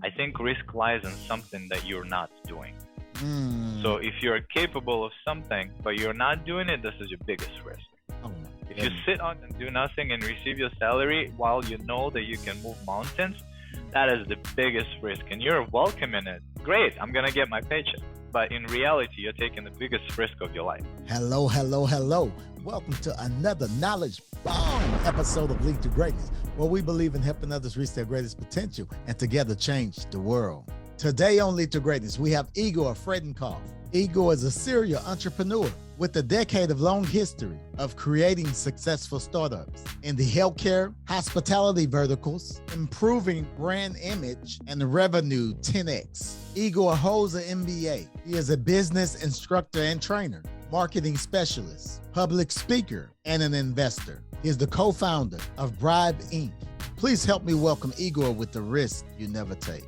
I think risk lies in something that you're not doing. So Mm. if you're capable of something, but you're not doing it, this is your biggest risk. Oh my If you goodness. sit on and do nothing and receive your salary while you know that you can move mountains, that is the biggest risk. And you're welcome in it. Great, I'm going to get my paycheck. But in reality, you're taking the biggest risk of your life. Hello, hello, hello. Welcome to another knowledge bomb episode of Lead to Greatness, where we believe in helping others reach their greatest potential and together change the world. Today on Lead to Greatness, we have Igor Fedenkoff. Igor is a serial entrepreneur with a decade-long history of creating successful startups in the healthcare, hospitality verticals, improving brand image, and revenue 10x. Igor holds an MBA. He is a business instructor and trainer, marketing specialist, public speaker, and an investor. He is the co-founder of Bribe Inc. Please help me welcome Igor with the risk you never take.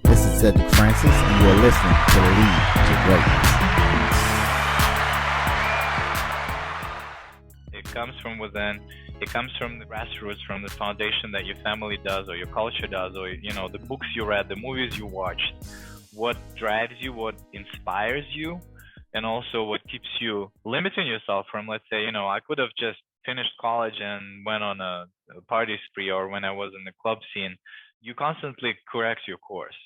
This is Cedric Francis, and you're listening to Lead to Greatness. It comes from within. It comes from the grassroots, from the foundation that your family does or your culture does, or the books you read, the movies you watched. What drives you, what inspires you, and also what keeps you limiting yourself from, let's say, I could have just finished college and went on a party spree, or when I was in the club scene. You constantly correct your course.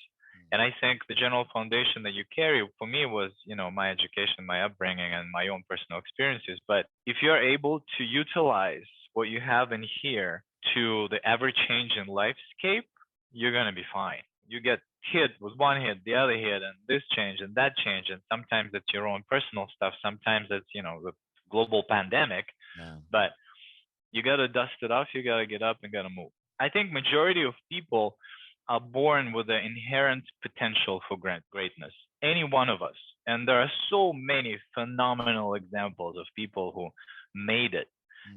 And I think the general foundation that you carry, for me, was, my education, my upbringing, and my own personal experiences. But if you're able to utilize what you have in here to the ever changing lifescape, you're going to be fine. You get hit with one hit, the other hit, and this change and that change. And sometimes it's your own personal stuff. Sometimes it's, the global pandemic. Yeah. But you got to dust it off. You got to get up and got to move. I think majority of people are born with the inherent potential for greatness. Any one of us. And there are so many phenomenal examples of people who made it.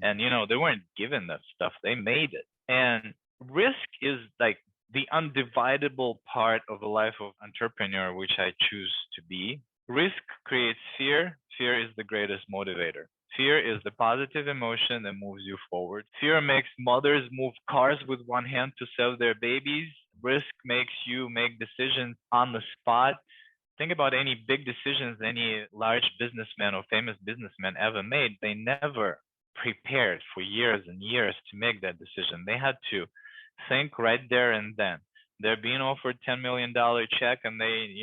And, they weren't given that stuff. They made it. And risk is like the undividable part of the life of entrepreneur, which I choose to be. Risk creates fear. Fear is the greatest motivator. Fear is the positive emotion that moves you forward. Fear makes mothers move cars with one hand to save their babies. Risk makes you make decisions on the spot. Think about any big decisions any large businessman or famous businessman ever made. They never prepared for years and years to make that decision. They had to think right there and then. They're being offered $10 million check and they,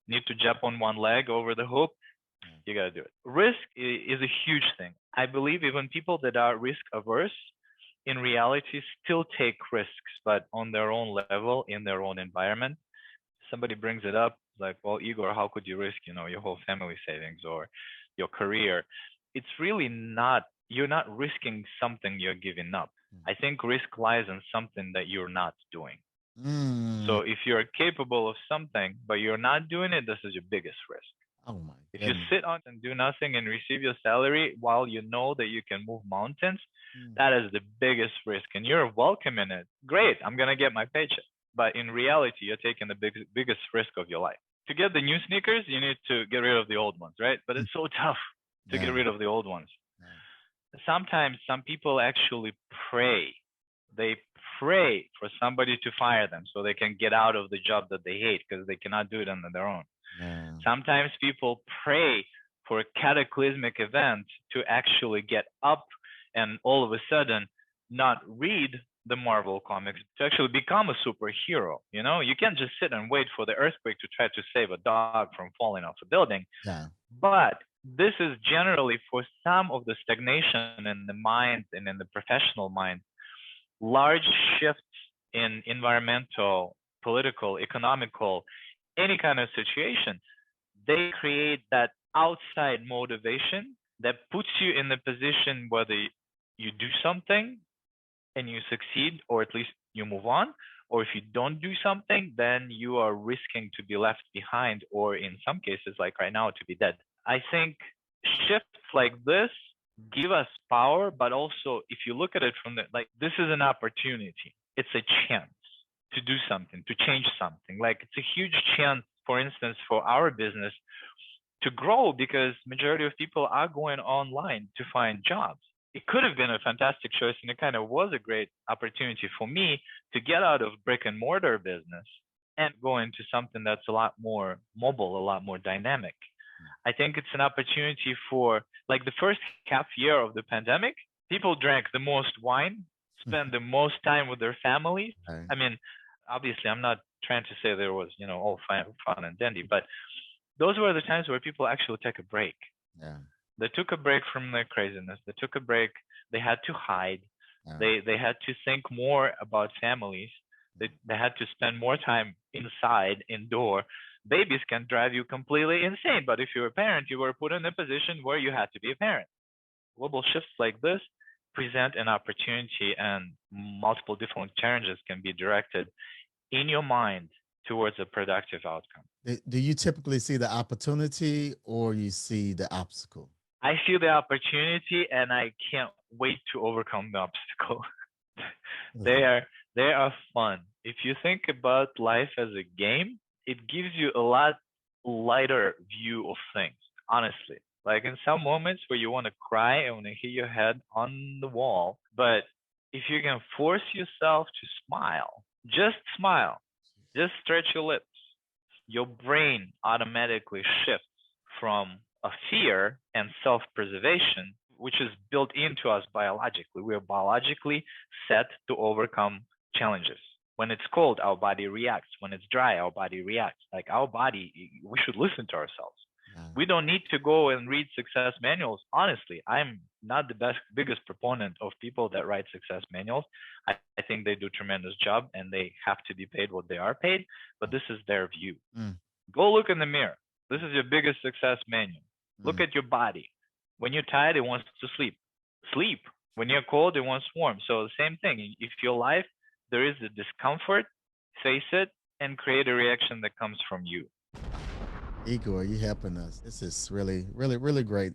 need to jump on one leg over the hoop. You got to do it. Risk is a huge thing. I believe even people that are risk averse in reality still take risks, but on their own level, in their own environment. Somebody brings it up like, well, Igor, how could you risk, your whole family savings or your career? It's really not, you're not risking something you're giving up. I think risk lies in something that you're not doing. So if you're capable of something, but you're not doing it, this is your biggest risk. Oh my If you sit on and do nothing and receive your salary while you know that you can move mountains, that is the biggest risk. And you're welcome in it. Great, I'm going to get my paycheck. But in reality, you're taking the biggest risk of your life. To get the new sneakers, you need to get rid of the old ones, right? But it's so tough to get rid of the old ones. Sometimes some people actually pray. They pray for somebody to fire them so they can get out of the job that they hate because they cannot do it on their own. Sometimes people pray for a cataclysmic event to actually get up and all of a sudden not read the Marvel comics, to actually become a superhero. You can't just sit and wait for the earthquake to try to save a dog from falling off a building. But this is generally for some of the stagnation in the mind and in the professional mind, large shifts in environmental, political, economical, any kind of situation, they create that outside motivation that puts you in the position whether you do something and you succeed, or at least you move on, or if you don't do something, then you are risking to be left behind, or in some cases, like right now, to be dead. I think shifts like this give us power, but also if you look at it from this is an opportunity. It's a chance to do something, to change something. Like it's a huge chance, for instance, for our business. to grow because majority of people are going online to find jobs. It could have been a fantastic choice, and it kind of was a great opportunity for me to get out of brick and mortar business and go into something that's a lot more mobile, a lot more dynamic. I think it's an opportunity for, like, the first half year of the pandemic, people drank the most wine, spent the most time with their families. Right. I mean, obviously, I'm not trying to say there was, all fun and dandy, but those were the times where people actually take a break. Yeah. They took a break from their craziness. They took a break. They had to hide. Yeah. They had to think more about families. They had to spend more time inside, indoor. Babies can drive you completely insane, but if you're a parent, you were put in a position where you had to be a parent. Global shifts like this present an opportunity, and multiple different challenges can be directed in your mind towards a productive outcome. Do you typically see the opportunity or you see the obstacle? I see the opportunity, and I can't wait to overcome the obstacle. they are fun. If you think about life as a game, it gives you a lot lighter view of things, honestly. Like, in some moments where you want to cry and want to hit your head on the wall, but if you can force yourself to smile, just stretch your lips, your brain automatically shifts from a fear and self-preservation, which is built into us biologically. We are biologically set to overcome challenges. When it's cold, our body reacts. When it's dry, our body reacts. Like, our body, we should listen to ourselves. We don't need to go and read success manuals. Honestly, I'm not the biggest proponent of people that write success manuals. I think they do a tremendous job, and they have to be paid what they are paid, but this is their view. Go look in the mirror. This is your biggest success manual. Look at your body. When you're tired, it wants to sleep. Sleep. When you're cold, it wants warm. So the same thing. If your life, there is a discomfort, face it and create a reaction that comes from you. Igor, you're helping us. This is really, really, really great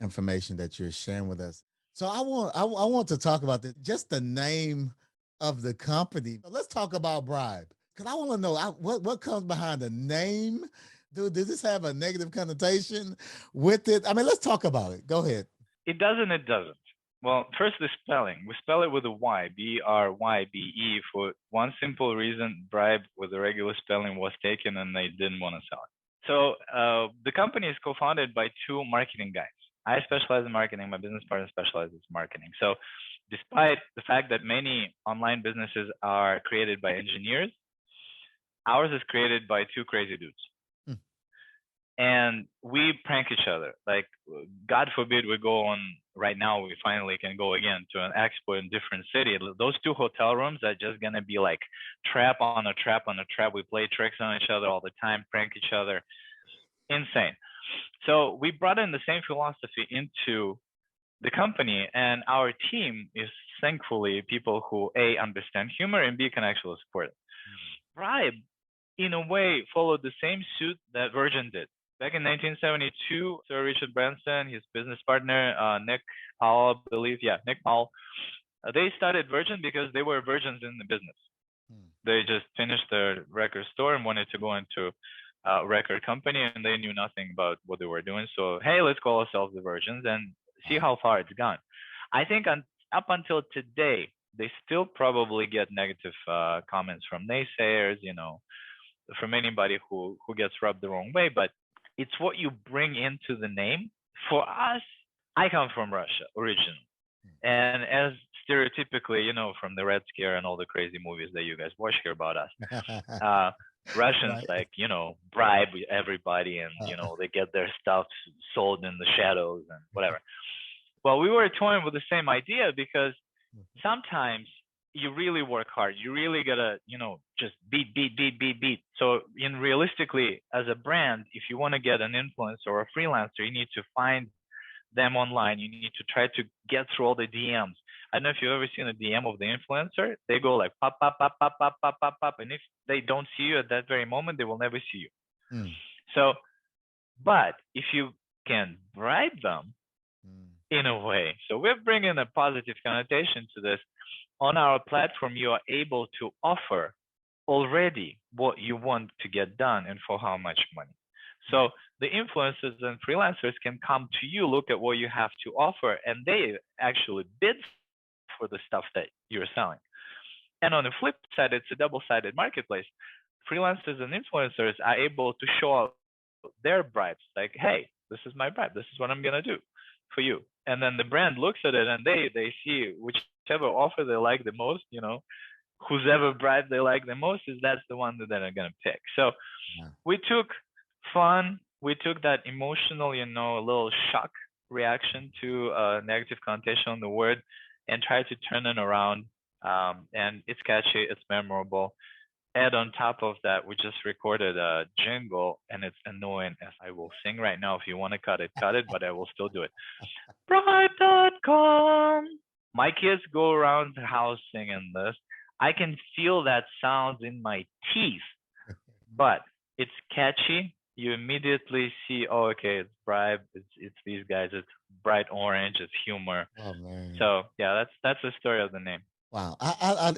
information that you're sharing with us. So I want to talk about just the name of the company. Let's talk about Bribe, because I want to know what comes behind the name. Does this have a negative connotation with it? I mean, let's talk about it. Go ahead. It doesn't. It doesn't. Well, first, the spelling. We spell it with a Y, B-R-Y-B-E, for one simple reason: Bribe with the regular spelling was taken, and they didn't want to sell it. So the company is co-founded by two marketing guys. I specialize in marketing. My business partner specializes in marketing. So despite the fact that many online businesses are created by engineers, ours is created by two crazy dudes. And we prank each other. Like, God forbid we go on, right now we finally can go again to an expo in different city. Those two hotel rooms are just going to be like trap on a trap on a trap. We play tricks on each other all the time, prank each other. Insane. So we brought in the same philosophy into the company, and our team is thankfully people who A, understand humor, and B, can actually support it. Bribe, in a way, followed the same suit that Virgin did. Back in 1972, Sir Richard Branson, his business partner, Nick Powell, I believe, Nick Powell, they started Virgin because they were virgins in the business. They just finished their record store and wanted to go into a record company, and they knew nothing about what they were doing. So, hey, let's call ourselves the Virgins and see how far it's gone. I think up until today, they still probably get negative comments from naysayers, from anybody who gets rubbed the wrong way, but it's what you bring into the name. For us, I come from Russia originally. And as stereotypically, from the Red Scare and all the crazy movies that you guys watch here about us, Russians Right. bribe everybody, and, they get their stuff sold in the shadows and whatever. Well, we were toying with the same idea because sometimes you really work hard. You really gotta, just beat. So realistically, as a brand, if you want to get an influencer or a freelancer, you need to find them online. You need to try to get through all the DMs. I don't know if you've ever seen a DM of the influencer. They go like pop, pop, pop, pop, pop, pop, pop, pop. And if they don't see you at that very moment, they will never see you. So, but if you can bribe them in a way, so we're bringing a positive connotation to this. On our platform, you are able to offer already what you want to get done and for how much money. So the influencers and freelancers can come to you, look at what you have to offer, and they actually bid for the stuff that you're selling. And on the flip side, it's a double-sided marketplace. Freelancers and influencers are able to show out their bribes, like, hey, this is my bribe. This is what I'm gonna do for you. And then the brand looks at it and they see whichever offer they like the most, whosever bribe they like the most is that's the one that they're gonna pick. So Yeah. we took fun, we took that emotional, a little shock reaction to a negative connotation on the word and tried to turn it around. And it's catchy, it's memorable. And on top of that, we just recorded a jingle, and it's annoying as I will sing right now. If you want to cut it, but I will still do it. Brybe.com. My kids go around the house singing this. I can feel that sound in my teeth, but it's catchy. You immediately see, oh, okay, it's Bribe, it's these guys, it's bright orange, it's humor. Oh man. So yeah, that's the story of the name. Wow,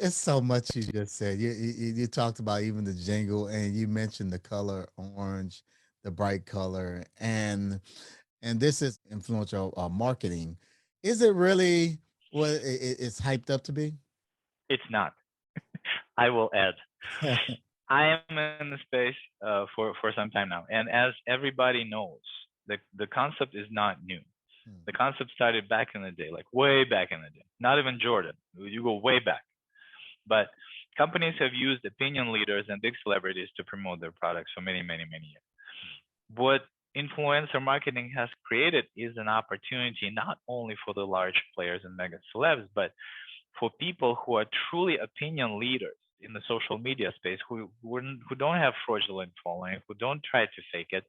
it's so much you just said. You talked about even the jingle, and you mentioned the color orange, the bright color, and this is influential marketing. Is it really what it's hyped up to be? It's not. I will add. I am in the space for some time now, and as everybody knows, the concept is not new. The concept started back in the day, like way back in the day. Not even Jordan. You go way back. But companies have used opinion leaders and big celebrities to promote their products for many, many, many years. What influencer marketing has created is an opportunity not only for the large players and mega celebs, but for people who are truly opinion leaders in the social media space, who don't have fraudulent following, who don't try to fake it,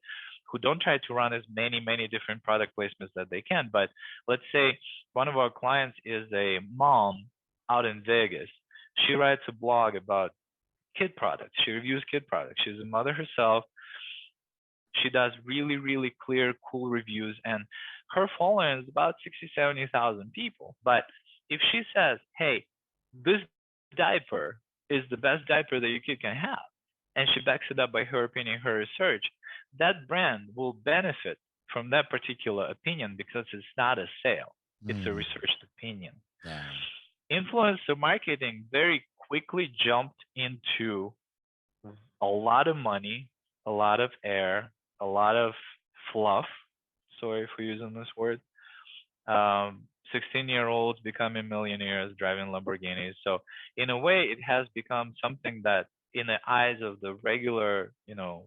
who don't try to run as many different product placements that they can. But let's say one of our clients is a mom out in Vegas. She writes a blog about kid products. She reviews kid products. She's a mother herself. She does really clear, cool reviews, and her following is about 60, 70,000 people. But if she says, hey, this diaper is the best diaper that your kid can have, and she backs it up by her opinion, her research, that brand will benefit from that particular opinion because it's not a sale. It's a researched opinion. Yeah. Influencer marketing very quickly jumped into a lot of money, a lot of air, a lot of fluff. Sorry for using this word. 16-year-olds becoming millionaires driving Lamborghinis. So in a way, it has become something that in the eyes of the regular,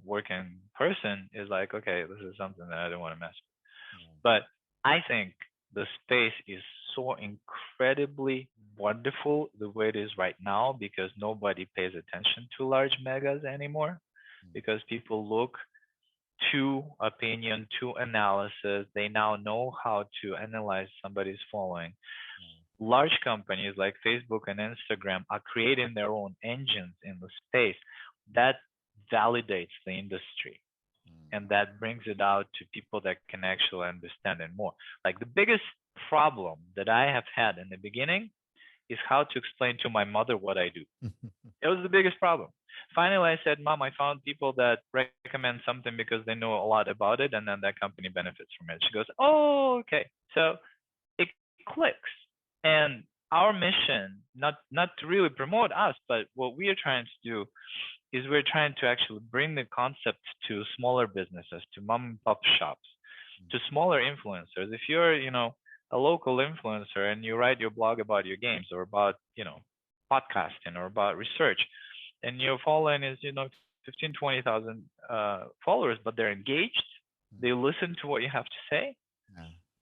working person is like, okay, this is something that I don't want to mess with. But I think the space is so incredibly wonderful the way it is right now because nobody pays attention to large megas anymore because people look to opinion, to analysis. They now know how to analyze somebody's following. Large companies like Facebook and Instagram are creating their own engines in the space that validates the industry and that brings it out to people that can actually understand it more. Like the biggest problem that I have had in the beginning is how to explain to my mother what I do. It was the biggest problem. Finally, I said, Mom, I found people that recommend something because they know a lot about it, and then that company benefits from it. She goes, oh, okay. So it clicks. And our mission, not to really promote us, but what we are trying to do is we're trying to actually bring the concept to smaller businesses, to mom and pop shops, to smaller influencers. If you're, a local influencer and you write your blog about your games or about, podcasting or about research, and your following is, 15, 20,000 followers, but they're engaged, they listen to what you have to say,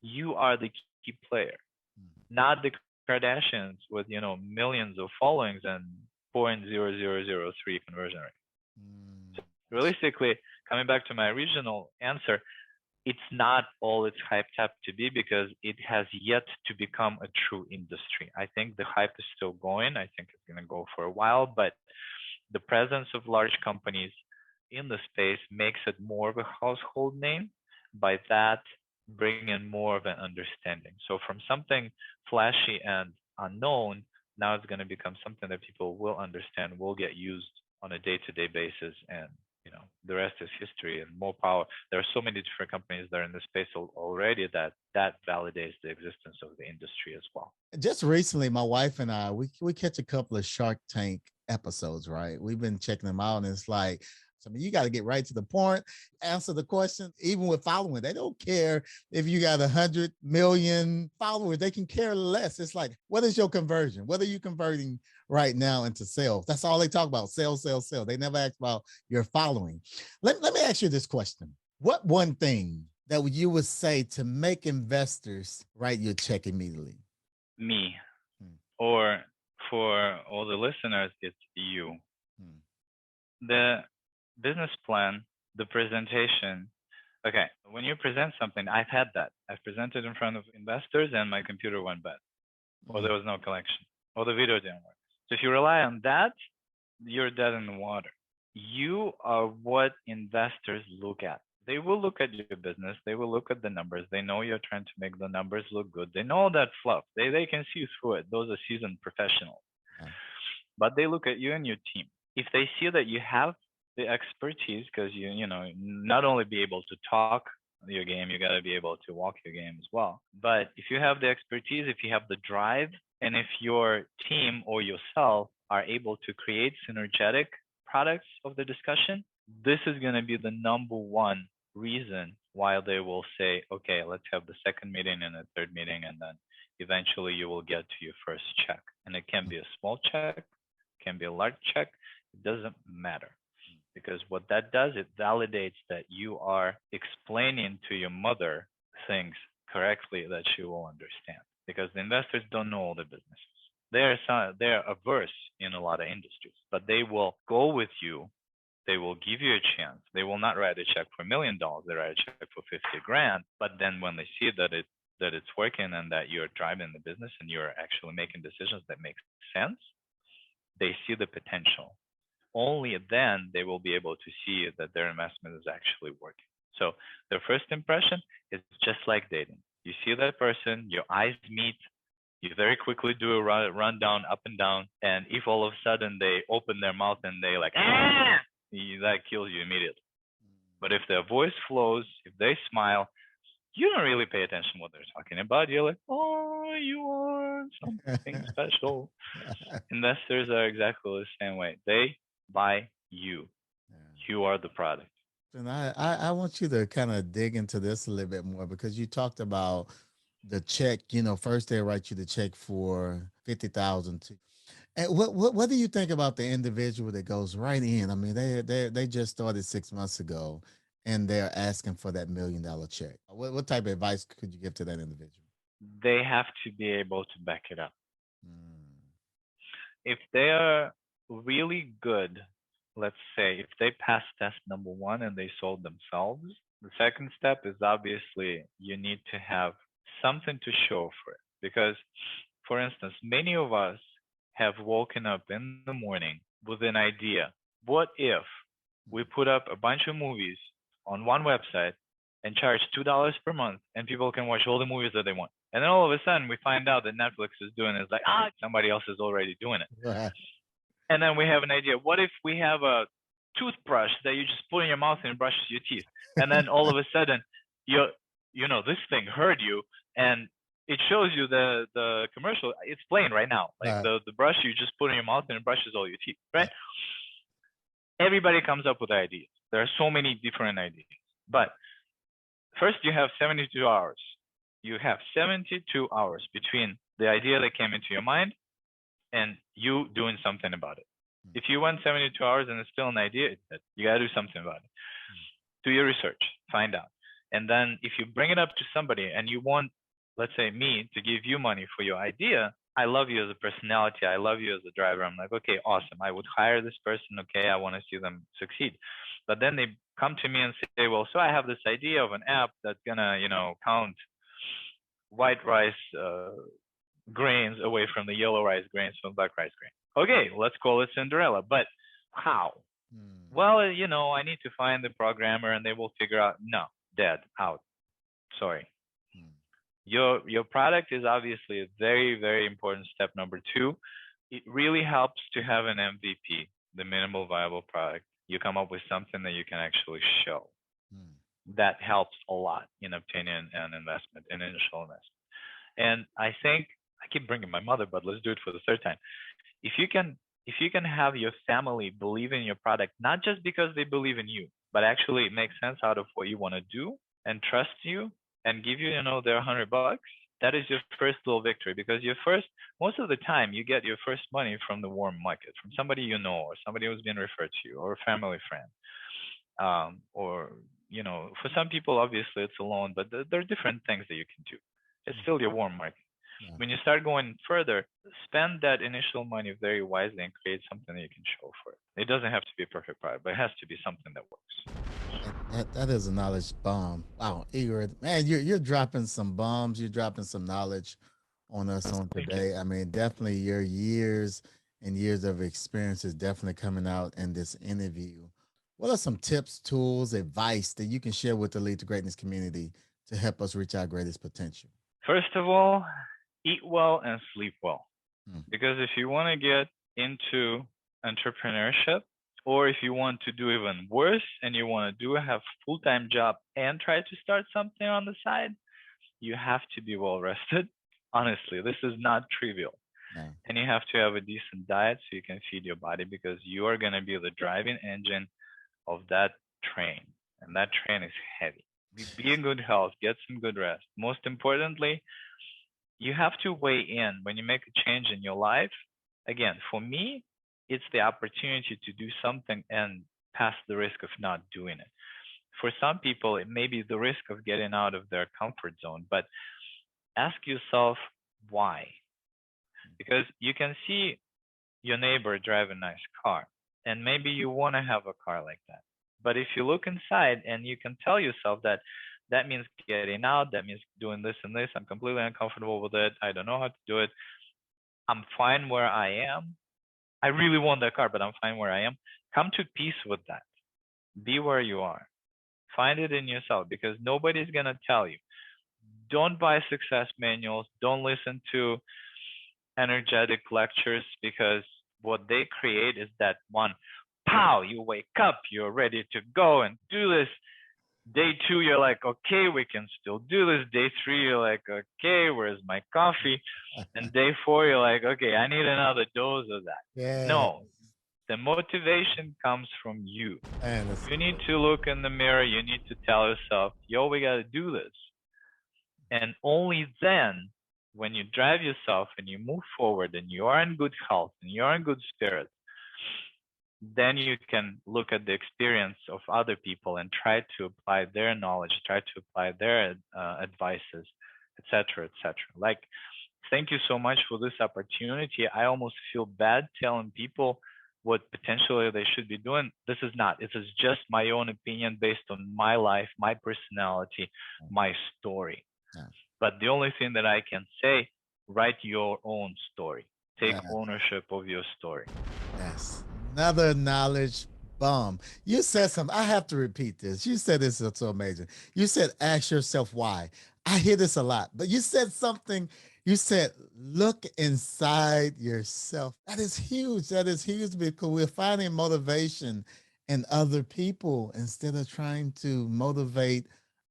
you are the key player, not the Kardashians with, millions of followings and 0.0003 conversion rate. So realistically, coming back to my original answer, it's not all it's hyped up to be because it has yet to become a true industry. I think the hype is still going. I think it's going to go for a while, but the presence of large companies in the space makes it more of a household name. By that, bring in more of an understanding. So from something flashy and unknown, now it's going to become something that people will understand, will get used on a day-to-day basis, and the rest is history and more power. There are so many different companies that are in the space already that validates the existence of the industry as well. Just recently, my wife and I, we catch a couple of Shark Tank episodes, right? We've been checking them out, and it's like, I mean, you got to get right to the point, answer the question. Even with following, they don't care if you got 100 million followers. They can care less. It's like, what is your conversion? What are you converting right now into sales? That's all they talk about: sales, sales, sales. They never ask about your following. Let me ask you this question: what one thing that you would say to make investors write your check immediately? Me, or for all the listeners, it's you. The business plan, the presentation. Okay, when you present something, I've had that. I've presented in front of investors and my computer went bad, or there was no connection, or the video didn't work. So if you rely on that, you're dead in the water. You are what investors look at. They will look at your business. They will look at the numbers. They know you're trying to make the numbers look good. They know that fluff. They can see through it. Those are seasoned professionals. Yeah. But they look at you and your team. If they see that you have the expertise, because you not only be able to talk your game, you got to be able to walk your game as well. But if you have the expertise, if you have the drive, and if your team or yourself are able to create synergetic products of the discussion, this is going to be the number one reason why they will say, okay, let's have the second meeting and a third meeting, and then eventually you will get to your first check. And it can be a small check, can be a large check, it doesn't matter. Because what that does, it validates that you are explaining to your mother things correctly that she will understand. Because the investors don't know all the businesses. They're averse in a lot of industries, but they will go with you. They will give you a chance. They will not write a check for $1 million. They write a check for 50 grand. But then when they see that it's working and that you're driving the business and you're actually making decisions that make sense, they see the potential. Only then they will be able to see that their investment is actually working. So their first impression is just like dating. You see that person, your eyes meet, you very quickly do a rundown up and down, and if all of a sudden they open their mouth and they like, that kills you immediately. But if their voice flows, if they smile, you don't really pay attention to what they're talking about. You're like, oh, you are something special. Investors are exactly the same way. They buy you. You are the product. And I want you to kind of dig into this a little bit more, because you talked about the check. First they write you the check for $50,000. And what do you think about the individual that goes right in? I mean, they just started 6 months ago, and they're asking for that $1 million check. What type of advice could you give to that individual? They have to be able to back it up. If they are really good, let's say, if they pass test number 1 and they sold themselves, the second step is obviously you need to have something to show for it. Because, for instance, many of us have woken up in the morning with an idea. What if we put up a bunch of movies on one website and charge $2 per month, and people can watch all the movies that they want? And then all of a sudden we find out that Netflix is doing it. It's like, somebody else is already doing it. Right. And then we have an idea. What if we have a toothbrush that you just put in your mouth and it brushes your teeth? And then all of a sudden, this thing heard you, and it shows you the commercial. It's playing right now. Like the brush you just put in your mouth and it brushes all your teeth, right? Everybody comes up with ideas. There are so many different ideas. But first you have 72 hours. You have 72 hours between the idea that came into your mind and you doing something about it. If you went 72 hours and it's still an idea, you got to do something about it. Do your research, find out. And then if you bring it up to somebody and you want, let's say me, to give you money for your idea, I love you as a personality. I love you as a driver. I'm like, okay, awesome. I would hire this person. Okay, I want to see them succeed. But then they come to me and say, well, so I have this idea of an app that's going to, count white rice grains away from the yellow rice grains from black rice grains. Okay, let's call it Cinderella. But how? Well, I need to find the programmer and they will figure out. No, dead, out. Sorry. Your product is obviously a very, very important step number 2. It really helps to have an MVP, the minimal viable product. You come up with something that you can actually show. Mm. That helps a lot in obtaining an investment, an initial investment. And I think I keep bringing my mother, but let's do it for the third time. If you can, if you can have your family believe in your product, not just because they believe in you, but actually it makes sense out of what you want to do and trust you and give you, their $100, that is your first little victory because your first, most of the time, you get your first money from the warm market, from somebody you know, or somebody who's been referred to you, or a family friend, or for some people, obviously it's a loan, but there are different things that you can do. It's still your warm market. Yeah. When you start going further, spend that initial money very wisely and create something that you can show for it. It doesn't have to be a perfect product, but it has to be something that works. That is a knowledge bomb. Wow, Igor, man, you're dropping some bombs. You're dropping some knowledge on us on Thank today. I mean, definitely your years and years of experience is definitely coming out in this interview. What are some tips, tools, advice that you can share with the Lead to Greatness community to help us reach our greatest potential? First of all, eat well and sleep well. Hmm. Because if you want to get into entrepreneurship, or if you want to do even worse and you want to do have full-time job and try to start something on the side, you have to be well rested. Honestly, this is not trivial. No. And you have to have a decent diet so you can feed your body because you are going to be the driving engine of that train. And that train is heavy. Be in good health, get some good rest. Most importantly, you have to weigh in when you make a change in your life. Again, for me, it's the opportunity to do something and pass the risk of not doing it. For some people, it may be the risk of getting out of their comfort zone, but ask yourself why. Because you can see your neighbor drive a nice car, and maybe you want to have a car like that. But if you look inside and you can tell yourself that that means getting out, that means doing this and this, I'm completely uncomfortable with it, I don't know how to do it, I'm fine where I am, I really want that car, but I'm fine where I am. Come to peace with that. Be where you are. Find it in yourself because nobody's going to tell you. Don't buy success manuals. Don't listen to energetic lectures because what they create is that one, pow, you wake up, you're ready to go and do this. Day two, you're like, okay, we can still do this. Day three, you're like, okay, where's my coffee? And day four, you're like, okay, I need another dose of that. Yeah. No, the motivation comes from you. Man, You need to look in the mirror. You need to tell yourself, yo, we got to do this. And only then, when you drive yourself and you move forward and you are in good health and you're in good spirits, then you can look at the experience of other people and try to apply their knowledge, try to apply their advices, etc., etc. Like, thank you so much for this opportunity. I almost feel bad telling people what potentially they should be doing. This is not. This is just my own opinion based on my life, my personality, my story. Yeah. But the only thing that I can say, write your own story. Take Yeah. ownership of your story. Yes. Another knowledge bomb. You said something. I have to repeat this. You said this is so amazing. You said, ask yourself why. I hear this a lot, but you said something. You said, look inside yourself. That is huge. That is huge because we're finding motivation in other people instead of trying to motivate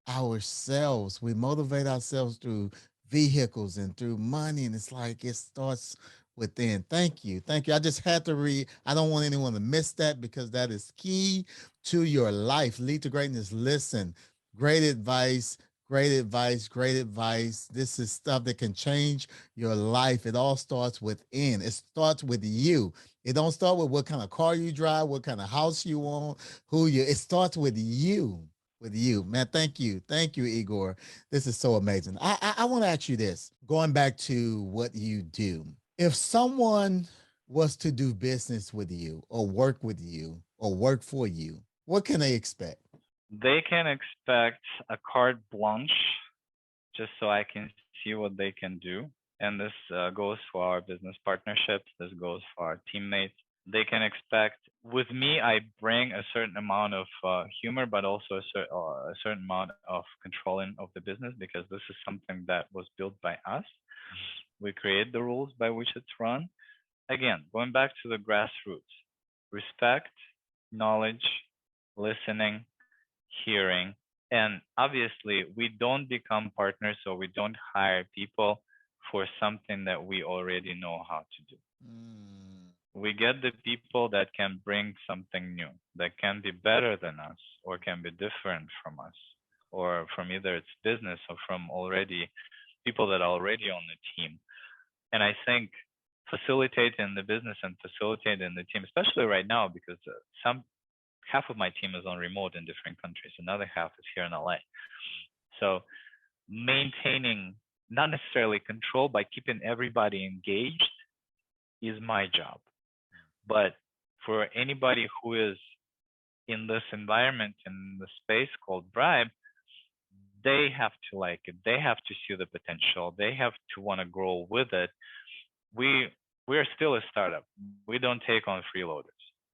ourselves. We motivate ourselves through vehicles and through money. And it's like it starts within. Thank you. Thank you. I just had to read. I don't want anyone to miss that because that is key to your life. Lead to greatness. Listen, great advice. Great advice, great advice. This is stuff that can change your life. It all starts within. It starts with you. It don't start with what kind of car you drive, what kind of house you own, who you. It starts with you. With you, man. Thank you, Igor. This is so amazing. I want to ask you this. Going back to what you do, if someone was to do business with you, or work with you, or work for you, what can they expect? They can expect a carte blanche just so I can see what they can do. And this goes for our business partnerships. This goes for our teammates. They can expect, with me, I bring a certain amount of humor, but also a certain amount of controlling of the business because this is something that was built by us. We create the rules by which it's run. Again, going back to the grassroots, respect, knowledge, listening, hearing. And obviously, we don't become partners, so we don't hire people for something that we already know how to do. Mm. We get the people that can bring something new, that can be better than us, or can be different from us, or from either its business or from already people that are already on the team. And I think facilitating the business and facilitating the team, especially right now, because some half of my team is on remote in different countries, another half is here in LA. So maintaining not necessarily control by keeping everybody engaged is my job. But for anybody who is in this environment, in the space called Bribe, they have to like it. They have to see the potential. They have to want to grow with it. We're still a startup. We don't take on freeloaders.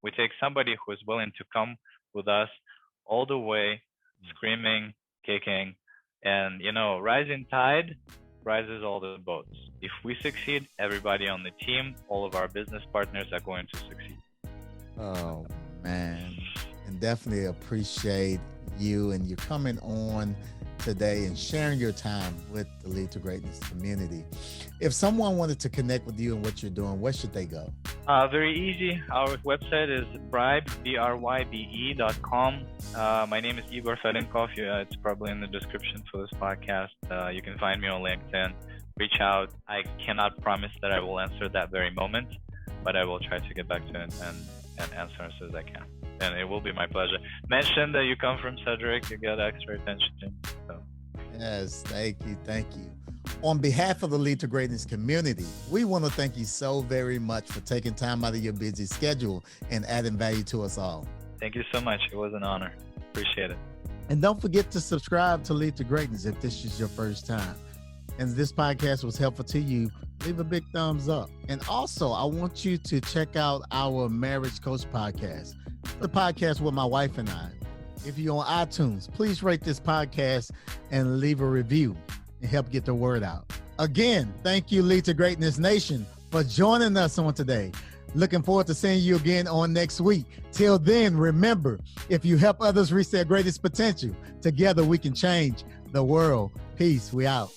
We take somebody who is willing to come with us all the way, screaming, kicking, and rising tide rises all the boats. If we succeed, everybody on the team, all of our business partners are going to succeed. Oh man, and definitely appreciate you and you coming on today and sharing your time with the Lead to Greatness community. If someone wanted to connect with you and what you're doing, where should they go? Very easy. Our website is Brybe, BRYBE.com. My name is Igor Fedenkoff. It's probably in the description for this podcast. You can find me on LinkedIn. Reach out. I cannot promise that I will answer that very moment, but I will try to get back to it and answer as soon as I can. And it will be my pleasure. Mention that you come from Cedric, you get extra attention. So. Yes, thank you. On behalf of the Lead to Greatness community, we want to thank you so very much for taking time out of your busy schedule and adding value to us all. Thank you so much. It was an honor. Appreciate it. And don't forget to subscribe to Lead to Greatness if this is your first time. And if this podcast was helpful to you, leave a big thumbs up. And also, I want you to check out our Marriage Coach podcast, the podcast with my wife and I. If you're on iTunes, please rate this podcast and leave a review and help get the word out. Again, thank you, Lead to Greatness Nation, for joining us on today. Looking forward to seeing you again on next week. Till then, remember, if you help others reach their greatest potential, together we can change the world. Peace. We out.